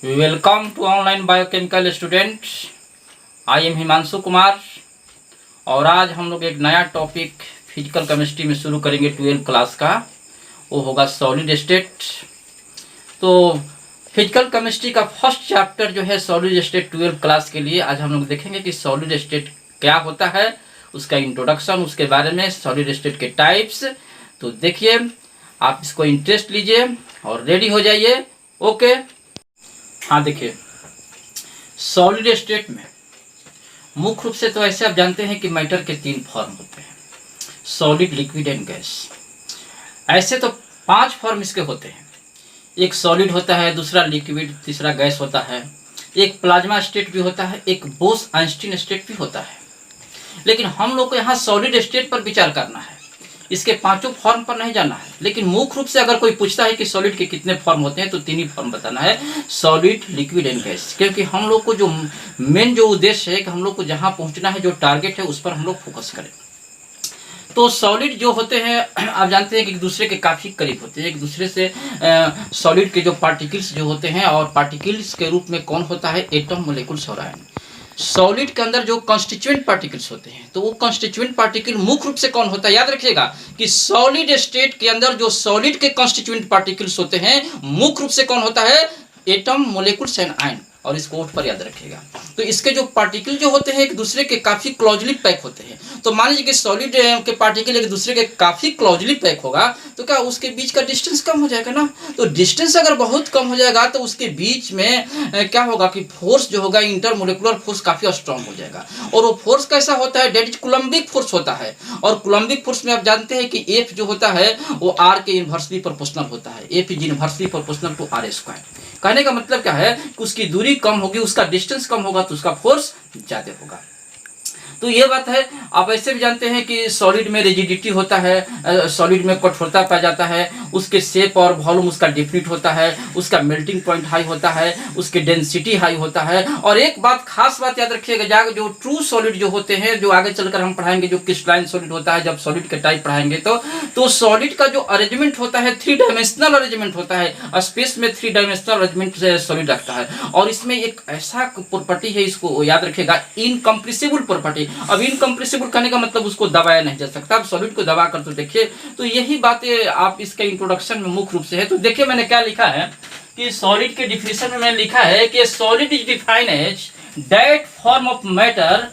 Welcome to online biochemical student. I am Himanshu Kumar और आज हम लोग एक नया टॉपिक फिजिकल केमिस्ट्री में शुरू करेंगे 12th क्लास का। वो होगा सॉलिड स्टेट। तो फिजिकल केमिस्ट्री का फर्स्ट चैप्टर जो है सॉलिड स्टेट 12th क्लास के लिए आज हम लोग देखेंगे कि सॉलिड स्टेट क्या होता है, उसका इंट्रोडक्शन, उसके बारे में, सॉलिड स्टेट के टाइप्स। तो देखिए, आप इसको इंटरेस्ट लीजिए और रेडी हो जाइए। ओके, हाँ देखिए, सॉलिड स्टेट में मुख्य रूप से तो ऐसे आप जानते हैं कि मैटर के 3 फॉर्म होते हैं, सॉलिड, लिक्विड एंड गैस। ऐसे तो 5 फॉर्म इसके होते हैं। एक सॉलिड होता है, दूसरा लिक्विड, तीसरा गैस होता है, एक प्लाज्मा स्टेट भी होता है, एक बोस-आइंस्टीन स्टेट भी होता है। लेकिन हम लोग को यहाँ सॉलिड स्टेट पर विचार करना है, इसके 5 फॉर्म पर नहीं जाना है। लेकिन मुख्य रूप से अगर कोई पूछता है कि सॉलिड के कितने फॉर्म होते हैं तो 3 ही फॉर्म बताना है, सॉलिड, लिक्विड एंड गैस। क्योंकि हम लोग को जो मेन जो उद्देश्य है कि हम लोग को जहाँ पहुँचना है, जो टारगेट है, उस पर हम लोग फोकस करें। तो सॉलिड जो होते हैं आप जानते हैं कि एक दूसरे के काफ़ी करीब होते हैं। एक दूसरे से सॉलिड के जो पार्टिकल्स जो होते हैं, और पार्टिकल्स के रूप में कौन होता है, एटम, मोलिक्यूल्स और आयन। सॉलिड के अंदर जो कॉन्स्टिट्यूएंट पार्टिकल्स होते हैं, तो वो कॉन्स्टिट्यूएंट पार्टिकल मुख्य रूप से कौन होता है, याद रखिएगा कि सॉलिड स्टेट के अंदर जो सॉलिड के कॉन्स्टिट्यूएंट पार्टिकल्स होते हैं मुख्य रूप से कौन होता है, एटम, मोलिक्यूल्स एंड आयन। और इसको ओठ पर याद रखिएगा। तो इसके जो पार्टिकल जो होते हैं एक दूसरे के काफ़ी क्लोजली पैक होते हैं। तो मान लीजिए कि सॉलिड के पार्टिकल एक दूसरे के काफ़ी क्लोजली पैक होगा तो क्या उसके बीच का डिस्टेंस कम हो जाएगा ना। तो डिस्टेंस अगर बहुत कम हो जाएगा तो उसके बीच में क्या होगा कि फोर्स जो होगा, इंटरमोलिकुलर फोर्स काफ़ी स्ट्रांग हो जाएगा। और वो फोर्स कैसा होता है, डेट इज कूलम्बिक फोर्स होता है। और कूलम्बिक फोर्स में आप जानते हैं कि एफ जो होता है वो आर के इन्वर्सली प्रोपोर्शनल होता है। F is inversely proportional to R square. कहने का मतलब क्या है कि उसकी दूरी कम होगी, उसका डिस्टेंस कम होगा तो उसका फोर्स ज्यादा होगा। तो ये बात है। आप ऐसे भी जानते हैं कि सॉलिड में रिजिडिटी होता है, सॉलिड में कठोरता पाया जाता है, उसके शेप और वॉल्यूम उसका डिफिनिट होता है, उसका मेल्टिंग पॉइंट हाई होता है, उसके डेंसिटी हाई होता है। और एक बात, खास बात याद रखिएगा, जो ट्रू सॉलिड जो होते हैं, जो आगे चलकर हम पढ़ाएंगे, जो क्रिस्टलाइन सॉलिड होता है, जब सॉलिड के टाइप पढ़ाएंगे तो सॉलिड का जो अरेंजमेंट होता है 3 डायमेंशनल अरेंजमेंट होता है। स्पेस में 3 डायमेंशनल अरेंजमेंट सॉलिड रखता है। और इसमें एक ऐसा प्रॉपर्टी है, इसको याद रखिएगा, इनकम्प्रेसिबल प्रॉपर्टी। अब इनकम्प्रेसिबल कहने का मतलब उसको दबाया नहीं जा सकता। अब सॉलिड को दबा कर तो देखिए, तो यही बातें आप इसके इंट्रोडक्शन में मुख्य रूप से है। तो देखिए मैंने क्या लिखा है कि सॉलिड के डिफिनेशन में मैंने लिखा है कि solid is defined as that form of matter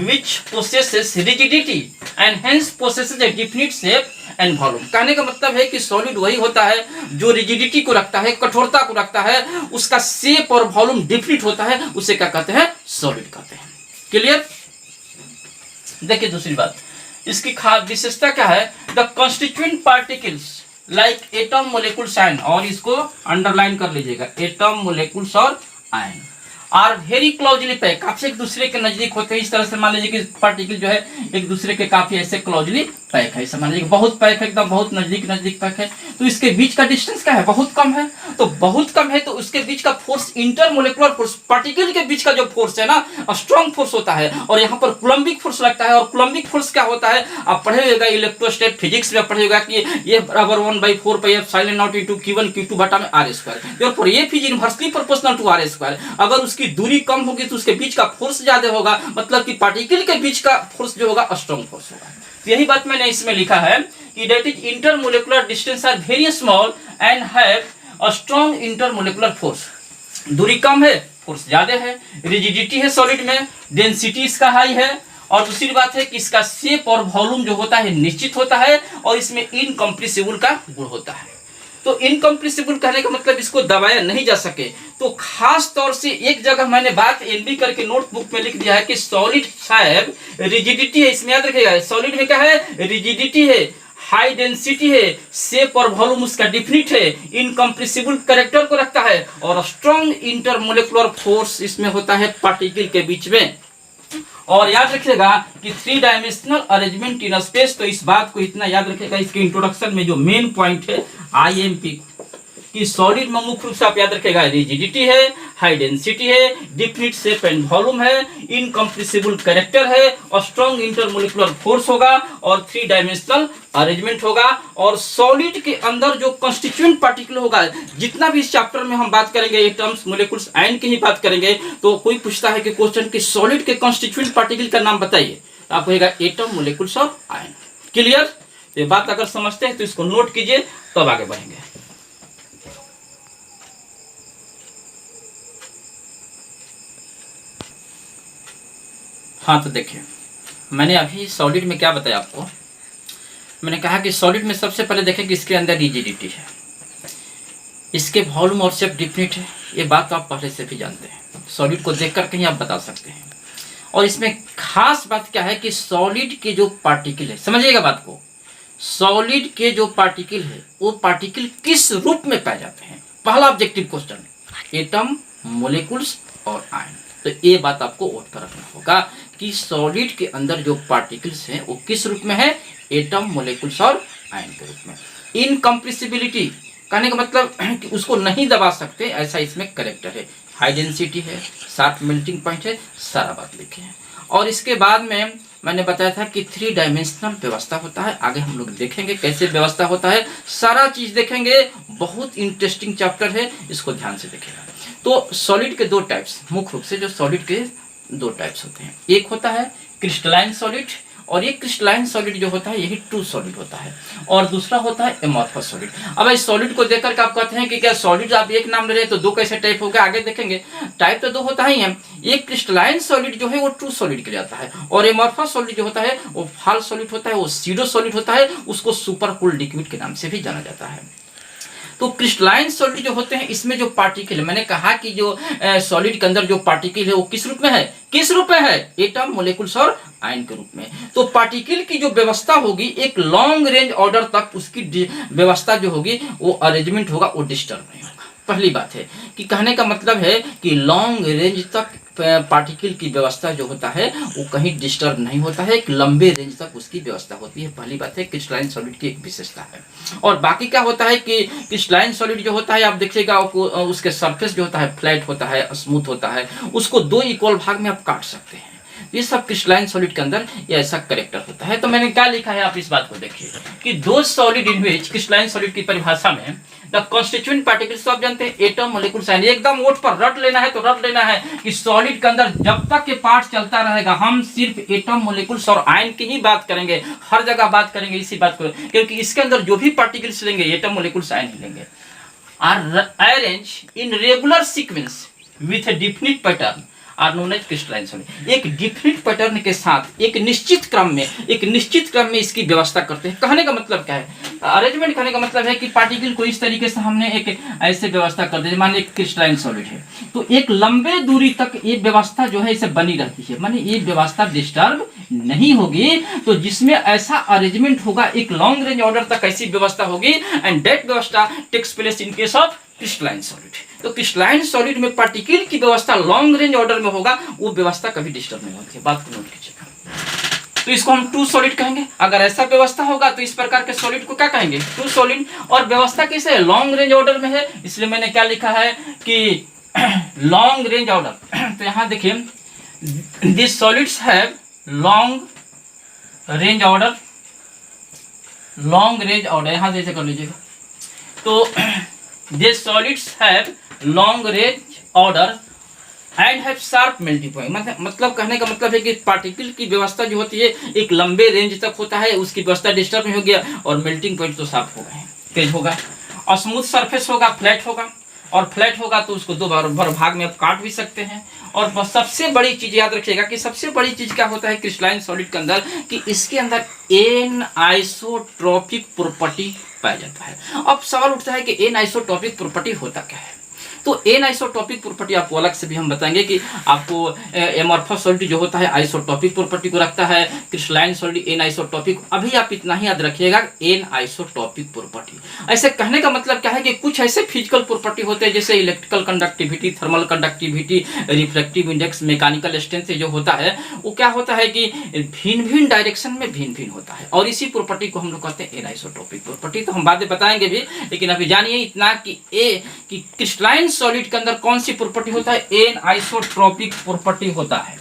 which possesses rigidity and hence possesses a definite shape and volume। कहने का मतलब है कि सॉलिड वही होता है जो रिजिडिटी को रखता है, कठोरता को रखता है, उसका शेप और वॉल्यूम डिफिनिट होता है, उसे क्या कहते हैं, सॉलिड कहते हैं। क्लियर। देखिए दूसरी बात, इसकी खास विशेषता क्या है, the constituent particles like atom, molecules, ion, और इसको अंडरलाइन कर लीजिएगा, एटम, मोलिक्यूल्स और ion are very closely pack, काफी एक दूसरे के नजदीक होते हैं। इस तरह से मान लीजिए कि पार्टिकल जो है एक दूसरे के काफी ऐसे क्लोजली पैक है। मान लीजिए बहुत पैक है, एकदम बहुत नजदीक पैक है। तो इसके बीच का डिस्टेंस क्या है, बहुत कम है। तो बहुत कम है तो उसके बीच का फोर्स, इंटरमोलिकुलर फोर्स, पार्टिकल के बीच का जो फोर्स है ना, स्ट्रॉन्ग फोर्स होता है। और यहाँ पर कूलम्बिक फोर्स लगता है। और कूलम्बिक फोर्स क्या होता है, आप पढ़ेगा इलेक्ट्रोस्टैटिक फिजिक्स में पढ़ेगा कि ये बराबर 1/4 pi epsilon not into Q1 Q2 बटा में R स्क्वायर। therefore ये F is inversely proportional to R square. अगर उसकी दूरी कम होगी तो उसके बीच का फोर्स ज्यादा होगा, मतलब कि पार्टिकल के बीच का फोर्स जो होगा स्ट्रॉन्ग फोर्स होगा। तो यही बात मैंने इसमें लिखा है कि that is intermolecular distance are very small and have a strong intermolecular force. दूरी कम है, फोर्स ज्यादा है, रिजिडिटी है सॉलिड में, डेंसिटी इसका हाई है, और दूसरी बात है कि इसका शेप और वॉल्यूम जो होता है निश्चित होता है, और इसमें इनकम्प्रेसिबल का गुण होता है। तो इनकम्प्रेसिबल कहने का मतलब इसको दबाया नहीं जा सके। तो खास तौर से एक जगह मैंने बात एनबी करके नोटबुक में लिख दिया है कि सॉलिड साहब रिजिडिटी है, इसमें याद रखिएगा, सॉलिड में क्या है, रिजिडिटी है, हाई डेंसिटी है, शेप और वॉल्यूम उसका डिफिनिट है, इनकम्प्रेसिबल कैरेक्टर को रखता है, और स्ट्रॉन्ग इंटरमोलिकुलर फोर्स इसमें होता है पार्टिकल के बीच में। और याद रखिएगा कि 3 डायमेंशनल अरेंजमेंट इन स्पेस। तो इस बात को इतना याद रखिएगा, इसके इंट्रोडक्शन में जो मेन पॉइंट है IMP कि सॉलिड में मुख्य रूप से आप याद रखेगा रिजिडिटी है, हाई डेंसिटी है, डिफिनिट शेप एंड वॉल्यूम है, इनकम्प्रेसिबल कैरेक्टर है, और स्ट्रॉन्ग इंटरमोलिकुलर फोर्स होगा, और 3 डायमेंशनल अरेंजमेंट होगा। और सॉलिड के अंदर जो कंस्टिट्यूएंट पार्टिकल होगा, जितना भी इस चैप्टर में हम बात करेंगे एटम्स, मोलिक्यूल्स, आयन की ही बात करेंगे, तो कोई पूछता है कि क्वेश्चन कि सॉलिड के कंस्टिट्यूएंट पार्टिकल का नाम बताइए, आप कहेगा एटम, मोलिक्यूल्स और आयन। क्लियर? ये बात अगर समझते हैं तो इसको नोट कीजिए, तब आगे बढ़ेंगे। हाँ, तो देखिए मैंने अभी सॉलिड में क्या बताया आपको। मैंने कहा कि सॉलिड में सबसे पहले देखें कि इसके अंदर रिजिडिटी है, इसके वॉल्यूम और शेप डिफिनिट है। ये बात तो आप पहले से भी जानते हैं, सॉलिड को देख कर कहीं आप बता सकते हैं। और इसमें खास बात क्या है कि सॉलिड के जो पार्टिकल है, समझिएगा बात को, सॉलिड के जो पार्टिकल है वो पार्टिकल किस रूप में पाए जाते हैं। पहला ऑब्जेक्टिव क्वेश्चन, एटम, मोलिक्यूल्स और आयन। तो ये बात आपको नोट कर रखना होगा कि सॉलिड के अंदर जो पार्टिकल्स हैं वो किस रूप में है, एटम, मोलिक्यूल्स और आयन के रूप में। इनकम्प्रेसिबिलिटी कहने का मतलब कि उसको नहीं दबा सकते, ऐसा इसमें करेक्टर है। हाई डेंसिटी है, शार्प मेल्टिंग पॉइंट है, सारा बात लिखे हैं। और इसके बाद में मैंने बताया था कि 3 डायमेंशनल व्यवस्था होता है। आगे हम लोग देखेंगे कैसे व्यवस्था होता है, सारा चीज देखेंगे। बहुत इंटरेस्टिंग चैप्टर है, इसको ध्यान से देखेगा। तो सॉलिड के 2 टाइप्स, मुख्य रूप से जो सॉलिड के 2 टाइप्स होते हैं, एक होता है क्रिस्टलाइन सॉलिड, और ये क्रिस्टलाइन सॉलिड जो होता है यही ट्रू सॉलिड होता है, और दूसरा होता है एमॉर्फस सॉलिड। अब इस सॉलिड को देखकर आप कहते हैं कि क्या सॉलिड आप एक नाम ले रहे हैं तो 2 कैसे टाइप हो गए, आगे देखेंगे। टाइप तो 2 होता ही है, एक क्रिस्टलाइन सॉलिड जो है वो ट्रू सॉलिड के लिए आता है, और एमॉर्फस सॉलिड जो होता है वो फॉल्स सॉलिड होता है, वो सीडो सॉलिड होता है, उसको सुपर कूल्ड लिक्विड के नाम से भी जाना जाता है। तो क्रिस्टलाइन सॉलिड जो होते हैं इसमें जो पार्टिकल है, मैंने कहा कि जो सॉलिड के अंदर जो पार्टिकल है वो किस रूप में है, किस रूप में है, एटम, मोलिक्यूल्स और आयन के रूप में। तो पार्टिकल की जो व्यवस्था होगी एक लॉन्ग रेंज ऑर्डर तक उसकी व्यवस्था जो होगी वो अरेंजमेंट होगा, वो डिस्टर्ब नहीं होगा। पहली बात है कि कहने का मतलब है कि लॉन्ग रेंज तक पार्टिकल की व्यवस्था जो होता है वो कहीं डिस्टर्ब नहीं होता है, एक लंबे रेंज तक उसकी व्यवस्था होती है। पहली बात है क्रिस्टलाइन सॉलिड की एक विशेषता है। और बाकी क्या होता है कि क्रिस्टलाइन सॉलिड जो होता है आप देखिएगा उसके सरफेस जो होता है फ्लैट होता है, स्मूथ होता है, उसको 2 इक्वल भाग में आप काट सकते हैं। ये सब क्रिस्टलाइन सॉलिड के अंदर ये ऐसा करेक्टर होता है। तो मैंने क्या लिखा है, आप इस बात को देखिए कि 2 solid in which, crystalline solid की परिभाषा में द कॉन्स्टिट्यूएंट पार्टिकल्स आप जानते हैं एटम, मोलिक्यूल्स, आयन। एकदम ओट पर रट लेना है तो रट लेना है कि सॉलिड के अंदर जब तक के पार्ट चलता रहेगा हम सिर्फ एटम, मोलिक्यूल्स और आयन की ही बात करेंगे, हर जगह बात करेंगे इसी बात को, क्योंकि इसके अंदर जो भी पार्टिकल्स लेंगे एटम, मोलिक्यूल्स, आयन ही लेंगे। Are arrange in regular sequence with a definite pattern are known as crystalline solid. एक डिफिनिट पैटर्न के साथ एक निश्चित क्रम में इसकी व्यवस्था करते हैं। कहने का मतलब क्या है, अरेंजमेंट कहने का मतलब है कि पार्टिकल को इस तरीके से हमने एक ऐसे व्यवस्था कर दी, मान एक क्रिस्टलाइन सॉलिड है तो एक लंबे दूरी तक ये व्यवस्था जो है इसे बनी रहती है, माने ये व्यवस्था डिस्टर्ब नहीं होगी। तो जिसमें ऐसा अरेंजमेंट होगा एक लॉन्ग रेंज ऑर्डर तक ऐसी व्यवस्था होगी, एंड दैट व्यवस्था takes place in case of crystalline solid. तो क्रिस्टलाइन सॉलिड में पार्टिकल की व्यवस्था लॉन्ग रेंज ऑर्डर में होगा, वो व्यवस्था कभी डिस्टर्ब नहीं होती है। बात को नोट कीजिएगा। तो इसको हम ट्रू सॉलिड कहेंगे। अगर ऐसा व्यवस्था होगा तो इस प्रकार के सॉलिड को क्या कहेंगे, ट्रू सॉलिड। और व्यवस्था कैसे है, लॉन्ग रेंज ऑर्डर में है, इसलिए मैंने क्या लिखा है कि लॉन्ग रेंज ऑर्डर। तो यहां देखिए this solids have long range order, long range order यहां जैसे कर लीजिएगा। तो these solids have long range order and have sharp melting point। मतलब कहने का मतलब है कि पार्टिकल की व्यवस्था जो होती है एक लंबे रेंज तक होता है, उसकी व्यवस्था डिस्टर्ब नहीं हो गया, और मेल्टिंग पॉइंट तो साफ होगा, तेज होगा, और स्मूथ सरफेस होगा, फ्लैट होगा। और फ्लैट होगा तो उसको 2 भाग में आप काट भी सकते हैं। और सबसे बड़ी चीज याद रखिएगा कि सबसे बड़ी चीज क्या होता है क्रिस्टलाइन सॉलिड के अंदर, कि इसके अंदर एन आइसोट्रोपिक प्रॉपर्टी पाया जाता है। अब सवाल उठता है कि एन आइसोट्रोपिक प्रॉपर्टी होता क्या है। तो एनआइसोटॉपिक प्रॉपर्टी आपको अलग से भी हम बताएंगे कि आपको एमॉर्फस सॉलिड जो होता है आइसोटॉपिक प्रॉपर्टी को रखता है, क्रिस्टलाइन सॉलिड एनआइसोटॉपिक। अभी आप इतना ही याद रखिएगा, एनआइसोटॉपिक प्रॉपर्टी। ऐसे कहने का मतलब क्या है कि कुछ ऐसे फिजिकल प्रॉपर्टी होते हैं जैसे electrical conductivity, thermal conductivity, refractive index, mechanical strength जो होता है वो क्या होता है कि भिन्न भिन्न डायरेक्शन में भिन्न भिन्न होता है, और इसी प्रॉपर्टी को हम लोग कहते हैं एनआइसोटॉपिक प्रॉपर्टी। तो हम बाद में बताएंगे भी, लेकिन अभी जानिए इतना कि क्रिस्टलाइन सॉलिड के अंदर कौन सी प्रॉपर्टी होता है, एनआइसोट्रॉपिक प्रॉपर्टी होता है।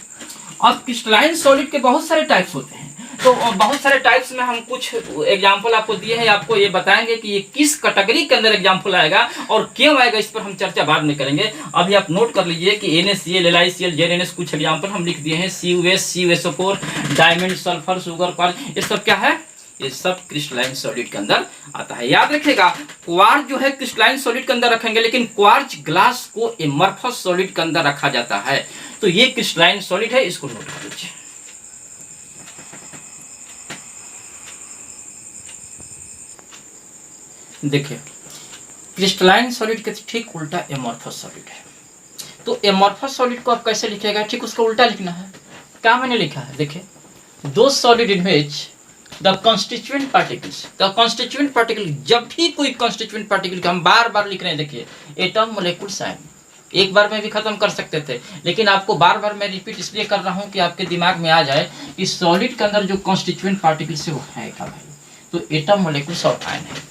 अब क्रिस्टलाइन सॉलिड के बहुत सारे टाइप्स होते हैं, तो बहुत सारे टाइप्स में हम कुछ एग्जाम्पल आपको दिए हैं, आपको ये बताएंगे कि ये किस कैटेगरी के अंदर एग्जाम्पल आएगा और क्यों आएगा, इस पर हम चर्चा बाद में करेंगे। अभी आप नोट कर लीजिए कि NaCl, LiCl, ZnS कुछ एग्जाम्पल हम लिख दिए हैं, CuS, CuSO4, diamond, sulphur, sugar, quartz, ये सब क्या है, ये सब क्रिस्टलाइन सॉलिड के अंदर आता है। याद रखिएगा, क्वार्ज जो है क्रिस्टलाइन सॉलिड के अंदर रखेंगे, लेकिन क्वार्ज ग्लास को एमॉर्फस सॉलिड के अंदर रखा जाता है। तो ये क्रिस्टलाइन सॉलिड है, इसको नोट कर लीजिए। देखिए, क्रिस्टलाइन सॉलिड के ठीक उल्टा एमॉर्फस सॉलिड है। तो एमॉर्फस सॉलिड को आप कैसे लिखिएगा, ठीक उसका उल्टा लिखना है। क्या मैंने लिखा है, देखिए, दो solid in which the constituent particles, the constituent particle, जब भी कोई कॉन्स्टिट्यूएंट पार्टिकल का हम बार बार लिख रहे हैं, देखिए एटम, मोलेक्युल, साइन, एक बार में भी खत्म कर सकते थे, लेकिन आपको बार बार मैं रिपीट इसलिए कर रहा हूं कि आपके दिमाग में आ जाए कि सॉलिड के अंदर जो कॉन्स्टिट्यूएंट पार्टिकल से वो है क्या भाई, तो एटम, मोलेक्युल्स और आयन है।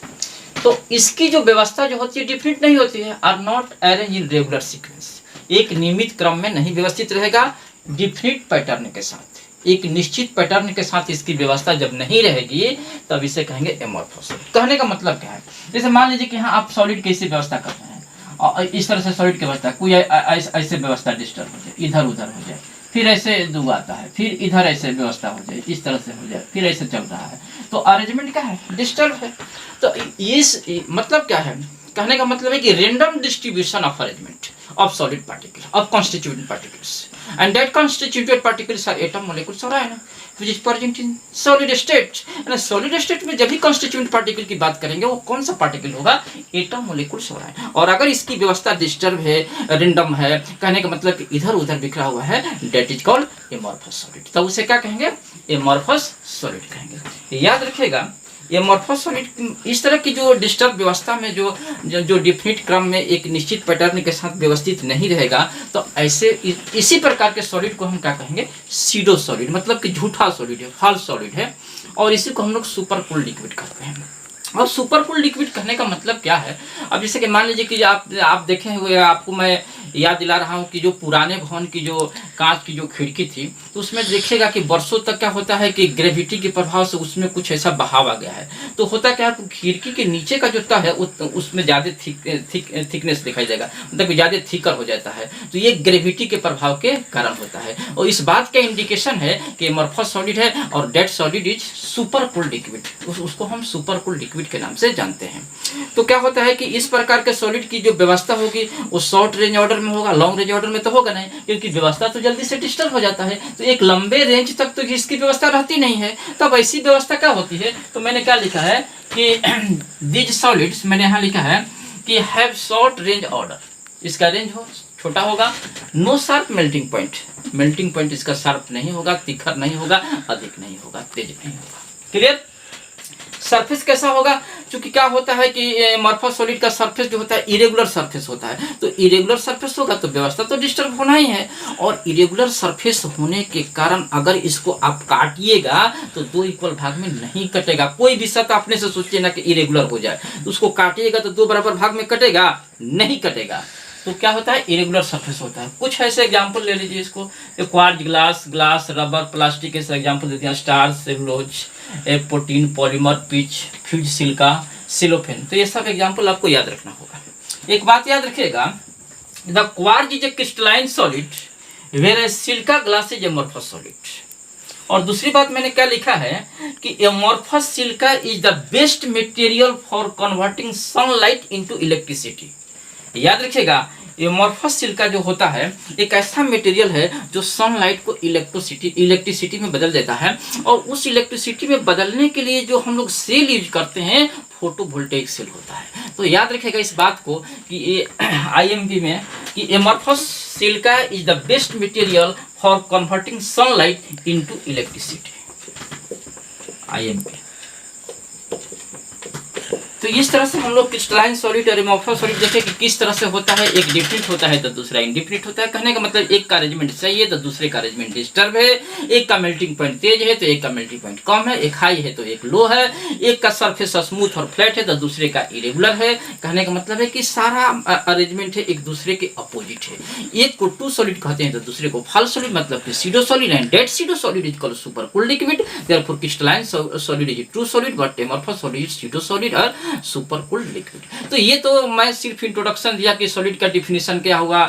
तो इसकी जो व्यवस्था जो होती है डिफरेंट नहीं होती है, are not arrange in regular sequence, एक नियमित क्रम में नहीं व्यवस्थित रहेगा, डिफरेंट पैटर्न के साथ, एक निश्चित पैटर्न के साथ इसकी व्यवस्था जब नहीं रहेगी तब इसे कहेंगे एमॉर्फस सॉलिड। कहने का मतलब क्या है, जैसे मान लीजिए कि हाँ आप सॉलिड कैसे व्यवस्था कर रहे हैं, और इस तरह से सॉलिड की व्यवस्था, कोई ऐसे व्यवस्था डिस्टर्ब हो जाए, इधर उधर हो जाए, फिर ऐसे दो आता है, फिर इधर ऐसे व्यवस्था हो जाए, इस तरह से हो जाए, फिर ऐसे चल रहा है, तो अरेंजमेंट क्या है, डिस्टर्ब है। तो इस मतलब क्या है, कहने का मतलब है कि random distribution of arrangement of solid particle, of constituent particles, and that constituted particles are atom, molecules और ion, which is present in solid state। and solid state में जब भी constituent particle की बात करेंगे वो कौन सा particle होगा, atom, molecules और ion। और अगर इसकी व्यवस्था डिस्टर्ब है, random है, कहने का मतलब कि इधर उधर बिखरा हुआ है, that is called amorphous solid। तब उसे क्या कहेंगे, amorphous solid कहेंगे। याद रखिएगा, एमॉर्फस सॉलिड इस तरह की जो डिस्टर्ब व्यवस्था में जो डिफिनिट क्रम में एक निश्चित पैटर्न के साथ व्यवस्थित नहीं रहेगा, तो ऐसे इसी प्रकार के सॉलिड को हम क्या कहेंगे, सीडो सॉलिड, मतलब कि झूठा सॉलिड है, फॉल्स सॉलिड है, और इसी को हम लोग सुपर कूल्ड लिक्विड कहते हैं। और सुपर कूल्ड लिक्विड कहने का मतलब क्या है, अब जैसे कि मान लीजिए कि आप देखे हुए, आपको मैं याद दिला रहा हूँ कि जो पुराने भवन की जो कांच की जो खिड़की थी, तो उसमें देखिएगा कि वर्षों तक क्या होता है कि ग्रेविटी के प्रभाव से उसमें कुछ ऐसा बहाव आ गया है, तो होता क्या है, खिड़की के नीचे का जो तह है उसमें ज़्यादा थिकनेस दिखाई देगा, मतलब ज़्यादा थिकर हो जाता है, तो ये ग्रेविटी के प्रभाव के कारण होता है। और इस बात का इंडिकेशन है कि एमॉर्फस सॉलिड है और that solid is super cooled liquid, उसको हम सुपर कूल्ड लिक्विड के नाम से जानते हैं। तो क्या होता है कि इस प्रकार के सॉलिड की जो व्यवस्था होगी वो शॉर्ट रेंज ऑर्डर में होगा, लॉन्ग रेंज ऑर्डर में तो होगा नहीं, क्योंकि व्यवस्था तो जल्दी से डिस्टर्ब हो जाता है, तो एक लंबे रेंज तक तो इसकी व्यवस्था रहती नहीं है। तब ऐसी व्यवस्था क्या होती है, तो मैंने क्या लिखा है कि दीज सॉलिड्स, मैंने यहाँ लिखा है कि हैव शॉर्ट रेंज ऑर्डर, इसका रेंज हो छोटा होगा, no sharp melting point, melting point इसका शार्प नहीं होगा, तिखर नहीं होगा, अधिक नहीं होगा, तेज नहीं होगा। क्लियर। सरफेस कैसा होगा, क्योंकि क्या होता है कि एमॉर्फस सॉलिड का सरफेस जो होता है इरेगुलर सरफेस होता है, तो इरेगुलर सरफेस होगा तो व्यवस्था तो डिस्टर्ब होना ही है, और इरेगुलर सरफेस होने के कारण अगर इसको आप काटिएगा तो दो इक्वल भाग में नहीं कटेगा। कोई भी सतह अपने से सोचिए ना कि इरेगुलर हो जाए, तो उसको काटिएगा तो दो बराबर भाग में कटेगा, नहीं कटेगा, तो क्या होता है, इरेगुलर सरफेस होता है। कुछ ऐसे एग्जांपल ले लीजिए इसको, क्वार्ज ग्लास, रबर, प्लास्टिक, ऐसे एग्जांपल देते हैं, starch, cellulose, protein, polymer, pitch, fused, silica, cellophane, तो ये सब एग्जांपल आपको याद रखना होगा। एक बात याद रखिएगा, the quartz is a crystalline solid whereas silica glass is amorphous solid. और दूसरी बात मैंने क्या लिखा है कि amorphous silica is the best material for converting sunlight into electricity. याद रखिएगा, एमॉर्फस सिलिका जो होता है एक ऐसा मटेरियल है जो सनलाइट को इलेक्ट्रिसिटी में बदल देता है, और उस इलेक्ट्रिसिटी में बदलने के लिए जो हम लोग सेल यूज करते हैं फोटोवोल्टेइक सेल होता है। तो याद रखिएगा इस बात को कि ये आईएमपी में कि amorphous silica is the best material for converting sunlight into electricity, IMP. तो इस तरह से हम लोग क्रिस्टलाइन सॉलिड और एमॉर्फस सॉलिड देखें कि किस तरह से होता है, एक डिफिनिट होता है तो दूसरा इनडिफिनिट होता है। कहने का मतलब एक का अरेंजमेंट सही है तो दूसरे का अरेंजमेंट डिस्टर्ब है, एक का मेल्टिंग पॉइंट तेज है तो एक का मेल्टिंग पॉइंट कम है, एक हाई है तो एक लो है, एक का सरफेस स्मूथ और फ्लैट है तो दूसरे का इरेगुलर है। कहने का मतलब है कि सारा अरेंजमेंट है एक दूसरे के अपोजिट है। एक को टू सॉलिड कहते हैं तो दूसरे को फाल सॉलिड, मतलब कि pseudo solid and dead pseudo solid is called super cooled liquid. Therefore crystalline solid is true solid but amorphous solid is pseudo solid और सुपर कूल्ड लिक्विड। तो ये तो मैं सिर्फ इंट्रोडक्शन दिया कि सॉलिड का डिफिनेशन क्या हुआ,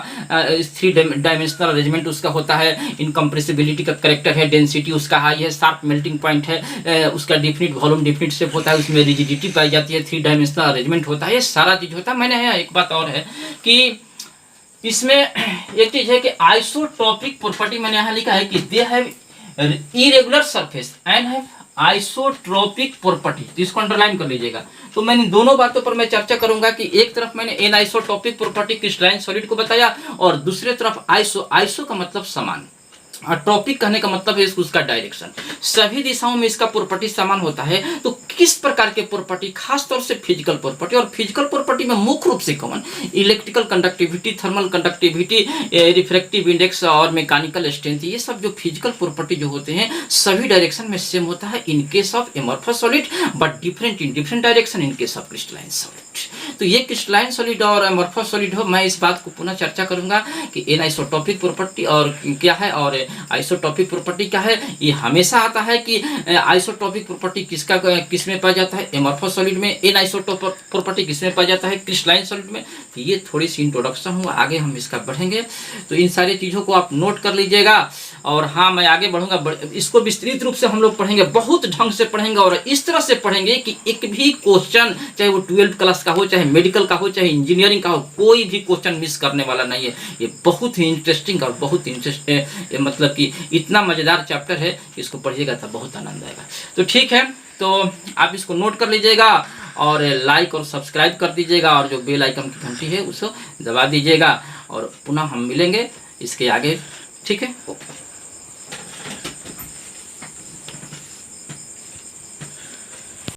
3 डायमेंशनल अरेंजमेंट उसका होता है, इनकम्प्रेसिबिलिटी का करेक्टर है, डेंसिटी उसका हाई है, शार्प मेल्टिंग पॉइंट है, उसका डिफिनिट वॉल्यूम डिफिनिट शेप होता है, उसमें रिजिडिटी पाई जाती है, 3 डायमेंशनल अरेंजमेंट होता है, ये सारा चीज होता है। मैंने यहाँ एक बात और है कि इसमें एक चीज है कि आइसोट्रोपिक प्रॉपर्टी मैंने यहाँ लिखा है कि they have irregular surface and have isotropic property, तो इसको अंडरलाइन कर लीजिएगा। तो मैंने दोनों बातों पर मैं चर्चा करूंगा कि एक तरफ मैंने एनाइसोट्रोपिक प्रॉपर्टी क्रिस्टलाइन सॉलिड को बताया और दूसरे तरफ आइसो का मतलब समान, और ट्रॉपिक कहने का मतलब है उसका डायरेक्शन। सभी दिशाओं में इसका प्रॉपर्टी समान होता है। तो किस प्रकार के प्रॉपर्टी, खास तौर से फिजिकल प्रॉपर्टी, और फिजिकल प्रॉपर्टी में मुख्य रूप से common electrical conductivity, thermal conductivity, refractive index और मैकेनिकल स्ट्रेंथ, ये सब जो फिजिकल प्रॉपर्टी जो होते हैं सभी डायरेक्शन में सेम होता है इन case of amorphous solid but different in different direction in case of crystalline solid. तो ये क्रिस्टलाइन सॉलिड और एमॉर्फस सॉलिड हो, मैं इस बात को पुनः चर्चा करूंगा कि एनाइसोटॉपिक प्रॉपर्टी और क्या है और आइसोटॉपिक प्रॉपर्टी क्या है। ये हमेशा आता है कि आइसोटॉपिक प्रॉपर्टी किसमें पाया जाता है, एमॉर्फस सॉलिड में, एनाइसोटॉपिक प्रॉपर्टी किसमें पाया जाता है, क्रिस्टलाइन सॉलिड में। तो ये थोड़ी सी इंट्रोडक्शन हुआ, आगे हम इसका बढ़ेंगे। तो इन सारी चीज़ों को आप नोट कर लीजिएगा। और हाँ, मैं आगे बढ़ूंगा, इसको विस्तृत रूप से हम लोग पढ़ेंगे, बहुत ढंग से पढ़ेंगे और इस तरह से पढ़ेंगे कि एक भी क्वेश्चन, चाहे वो 12th क्लास का हो, चाहे मेडिकल का हो, चाहे इंजीनियरिंग का हो, कोई भी क्वेश्चन मिस करने वाला नहीं है। ये बहुत ही इंटरेस्टिंग और बहुत मतलब कि इतना मजेदार चैप्टर है, इसको पढ़िएगा तो बहुत आनंद आएगा। तो ठीक है, तो आप इसको नोट कर लीजिएगा और लाइक और सब्सक्राइब कर दीजिएगा और जो बेल आइकन की घंटी है उसको दबा दीजिएगा और पुनः हम मिलेंगे इसके आगे। ठीक है।